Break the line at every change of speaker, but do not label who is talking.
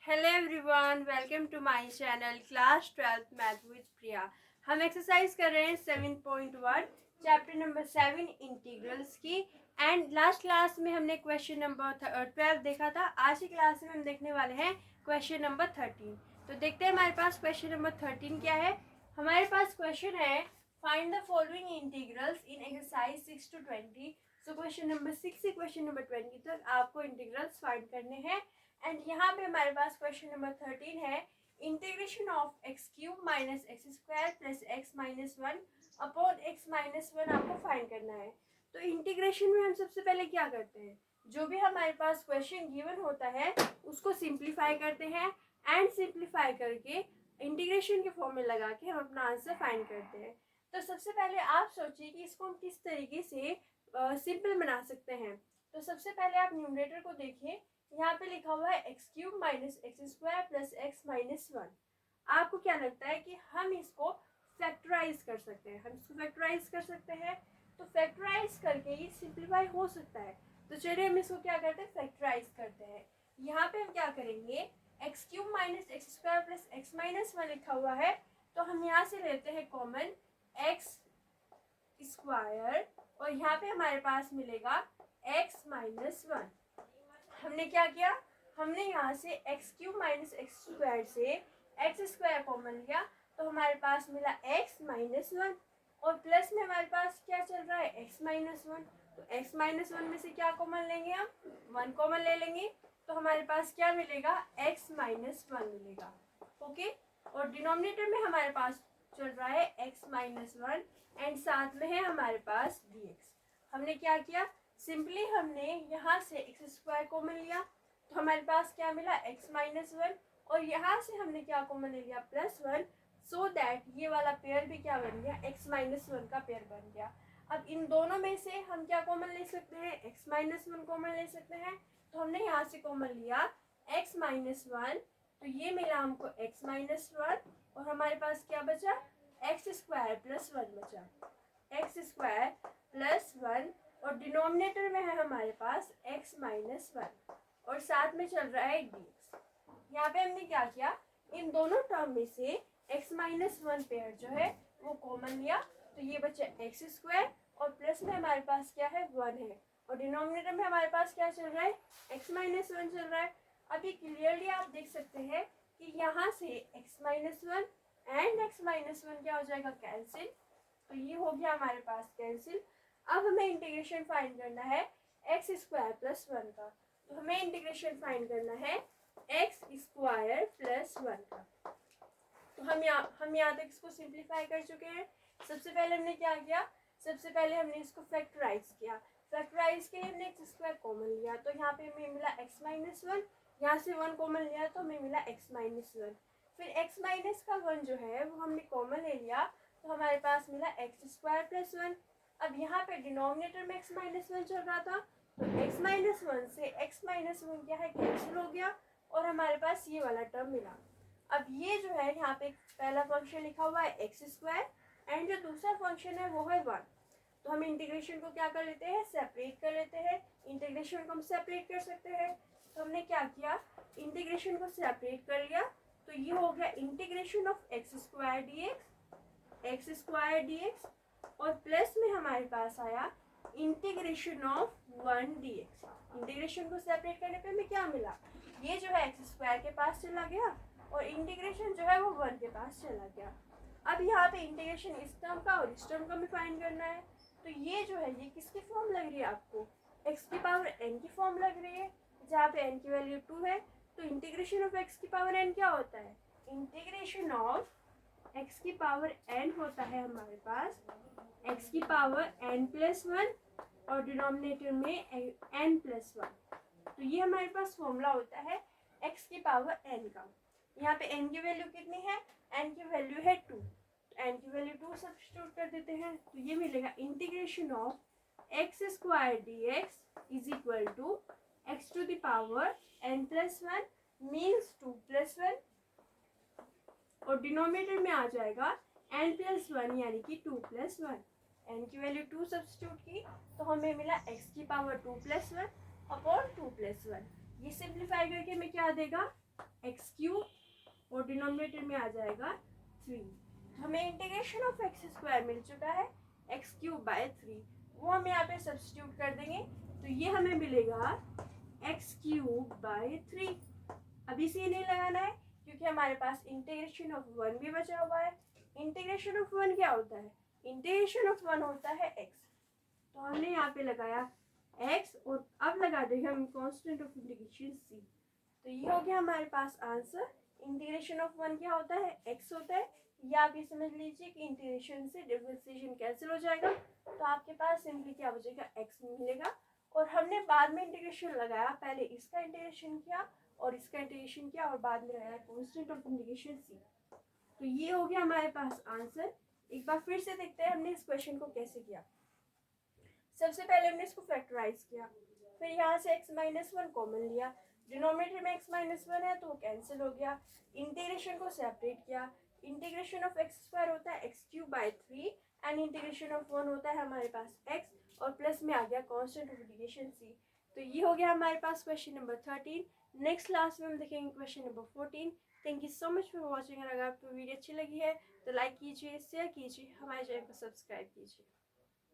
Hello everyone, welcome to my channel class 12th math with Priya. हम exercise कर रहे हैं 7.1 चैप्टर नंबर 7 इंटीग्रल्स की। एंड लास्ट क्लास में हमने क्वेश्चन नंबर 12 देखा था। आज की क्लास में हम देखने वाले हैं क्वेश्चन नंबर 13। तो देखते हैं हमारे पास क्वेश्चन नंबर 13 क्या है। हमारे पास क्वेश्चन है find the following integrals in exercise 6 to 20। So question number 6 से क्वेश्चन नंबर 20 तक आपको इंटीग्रल्स फाइंड करने हैं। एंड यहाँ पे हमारे पास क्वेश्चन नंबर 13 है integration of x cube minus x square plus x minus one upon x minus one आपको फाइंड करना है। तो इंटीग्रेशन में हम सबसे पहले क्या करते हैं, जो भी हमारे पास क्वेश्चन गिवन होता है उसको सिंप्लीफाई करते हैं एंड सिंप्लीफाई करके इंटीग्रेशन के फॉर्म में लगा के हम अपना आंसर फाइंड करते हैं। तो सबसे पहले आप सोचिए कि इसको हम किस तरीके से सिंपल बना सकते हैं। तो सबसे पहले आप न्यूमरेटर को देखिए, यहाँ पे लिखा हुआ है x cube minus x square plus x minus one. आपको क्या लगता है कि हम इसको फैक्टराइज कर सकते हैं? हम इसको फैक्टराइज कर सकते हैं। तो फैक्टराइज करके ये सिंप्लीफाई हो सकता है। तो चलिए हम इसको क्या करते हैं, फैक्टराइज करते हैं। यहाँ पे हम क्या करेंगे, x cube minus x square plus x minus one लिखा हुआ है, तो हम यहाँ से लेते हैं कॉमन एक्स स्क्वायर और यहाँ पे हमारे पास मिलेगा एक्स माइनस वन। हमने क्या किया, हमने यहाँ से x cube minus x square से एक्स स्क्वायर कॉमन लिया, तो हमारे पास मिला एक्स माइनस वन और प्लस में हमारे पास क्या चल रहा है, एक्स माइनस वन। तो एक्स माइनस वन में से क्या कॉमन लेंगे, हम वन कॉमन ले लेंगे, तो हमारे पास क्या मिलेगा, एक्स माइनस वन मिलेगा। ओके, और डिनोमिनेटर में हमारे पास चल रहा है एक्स माइनस वन एंड साथ में है हमारे पास डी एक्स। हमने क्या किया, सिंपली हमने यहाँ से एक्स स्क्वायर कॉमन लिया, तो हमारे पास क्या मिला, एक्स माइनस वन, और यहाँ से हमने क्या कॉमन ले लिया, प्लस वन, सो दैट ये वाला पेयर भी क्या बन गया, एक्स माइनस वन का पेयर बन गया। अब इन दोनों में से हम क्या कॉमन ले सकते हैं, एक्स माइनस वन कॉमन ले सकते हैं। तो हमने यहाँ से कॉमन लिया एक्स माइनस वन, तो ये मिला हमको एक्स माइनस वन और हमारे पास क्या बचा, एक्स स्क्वायर प्लस वन बचा, एक्स स्क्वायर प्लस वन, और डिनोमिनेटर में है हमारे पास x माइनस वन और साथ में चल रहा है dx। यहाँ पे हमने क्या किया, इन दोनों टर्म में से x माइनस वन पेयर जो है वो कॉमन लिया, तो ये बचा एक्स स्क्वायर और प्लस में हमारे पास क्या है, वन है, और डिनोमिनेटर में हमारे पास क्या चल रहा है, x माइनस वन चल रहा है। अभी क्लियरली आप देख सकते हैं कि यहाँ से x minus one and x minus one क्या हो जाएगा, कैंसिल। तो ये हो गया हमारे पास कैंसिल। अब हमें इंटीग्रेशन फाइंड करना है एक्स स्क्वायर प्लस वन का, तो हमें इंटीग्रेशन फाइंड करना है एक्स स्क्वायर प्लस वन का। तो हम यहाँ तक इसको सिंप्लीफाई कर चुके हैं। सबसे पहले हमने क्या किया, सबसे पहले हमने इसको फैक्टराइज किया। फैक्टराइज के लिए हमने एक्स स्क्वायर कॉमन लिया, तो यहाँ पे हमें मिला एक्स माइनस वन, यहाँ से वन कॉमन लिया तो हमें मिला एक्स माइनस वन। फिर एक्स माइनस का वन जो है वो हमने कॉमन ले लिया, तो हमारे पास मिला एक्स स्क्वायर प्लस वन। अब यहाँ पे डिनोमिनेटर में एक्स माइनस वन चल रहा था, तो एक्स माइनस वन से एक्स माइनस वन क्या है, कैंसिल हो गया और हमारे पास ये वाला टर्म मिला। अब ये जो है यहाँ पे पहला फंक्शन लिखा हुआ है एक्स स्क्वायर एंड जो दूसरा फंक्शन है वो है वन। तो हम इंटीग्रेशन को क्या कर लेते हैं, सेपरेट कर लेते हैं। इंटीग्रेशन को हम सेपरेट कर सकते हैं, तो हमने क्या किया, इंटीग्रेशन को सेपरेट कर लिया, तो ये हो गया integration of x square d x square d x, और प्लस में हमारे पास आया integration of one D x. Integration को सेपरेट करने पे हमें क्या मिला, ये जो है एक्स स्क्वायर के पास चला गया और इंटीग्रेशन जो है वो वन के पास चला गया। अब यहाँ पे इंटीग्रेशन इस टर्म का और इस टर्म का भी फाइंड करना है, तो ये जो है ये किसकी फॉर्म लग रही है आपको, एक्स की पावर एन की फॉर्म लग रही है, जहाँ पे एन की वैल्यू टू है। तो इंटीग्रेशन ऑफ एक्स की पावर एन क्या होता है, इंटीग्रेशन ऑफ एक्स की पावर एन होता है हमारे पास एक्स की पावर एन प्लस वन और डिनोमिनेटर में एन प्लस वन। तो ये हमारे पास फॉर्मूला होता है एक्स की पावर एन का। यहाँ पे एन की वैल्यू कितनी है, एन की वैल्यू है टू, तो एन की वैल्यू टू सब्स्टिट्यूट कर देते हैं, तो ये मिलेगा integration of x square d x is equal to x to the power n plus one means two plus one, और डिनोमिनेटर में आ जाएगा एन प्लस वन यानी कि टू प्लस वन। एन की वैल्यू टू सब्स्टिट्यूट की तो हमें मिला एक्स की power two plus one upon two plus one. ये सिंप्लीफाई करके हमें क्या देगा, एक्स क्यूब और डिनोमिनेटर में आ जाएगा 3। हमें इंटीग्रेशन ऑफ एक्स स्क्वायर मिल चुका है एक्स क्यूब बाय 3, वो हम यहाँ पे सब्स्टिट्यूट कर देंगे तो ये हमें मिलेगा एक्स क्यूब बाय 3। अभी से नहीं लगाना है क्योंकि हमारे पास इंटीग्रेशन ऑफ 1 भी बचा हुआ है। इंटीग्रेशन ऑफ 1 क्या होता है? इंटीग्रेशन ऑफ 1 होता है x। तो हमने यहाँ पे लगाया x और अब लगा देंगे हम कांस्टेंट ऑफ इंटीग्रेशन c। तो ये हो गया हमारे पास आंसर। इंटीग्रेशन ऑफ 1 क्या होता है? x होता है। या आप ये समझ लीजिए कि इंटीग्रेशन से डिफरेंशिएशन कैंसिल हो जाएगा तो आपके पास सिंपली क्या बचेगा? x मिलेगा। और हमने बाद में इंटीग्रेशन लगाया, पहले इसका इंटीग्रेशन किया और इसका इंटीग्रेशन किया और बाद में लगाया कांस्टेंट ऑफ इंटीग्रेशन c। तो ये हो गया हमारे पास आंसर। एक बार फिर से देखते हैं हमने इस क्वेश्चन को कैसे किया। सबसे पहले हमने इसको फैक्टराइज किया, फिर यहाँ से x माइनस 1 कॉमन लिया, डिनोमिनेटर में x माइनस 1 है तो वो कैंसिल हो गया। इंटीग्रेशन को सेपरेट किया, इंटीग्रेशन ऑफ एक्स स्क्वायर होता है x cube by 3 and integration of 1 होता है हमारे पास x और प्लस में आ गया कांस्टेंट ऑफ इंटीग्रेशन c। तो ये हो गया हमारे पास क्वेश्चन नंबर 13। नेक्स्ट क्लास में हम देखेंगे question number 14। Thank you so much for watching. अगर आपको वीडियो अच्छी लगी है तो लाइक कीजिए, शेयर कीजिए, हमारे चैनल को सब्सक्राइब कीजिए।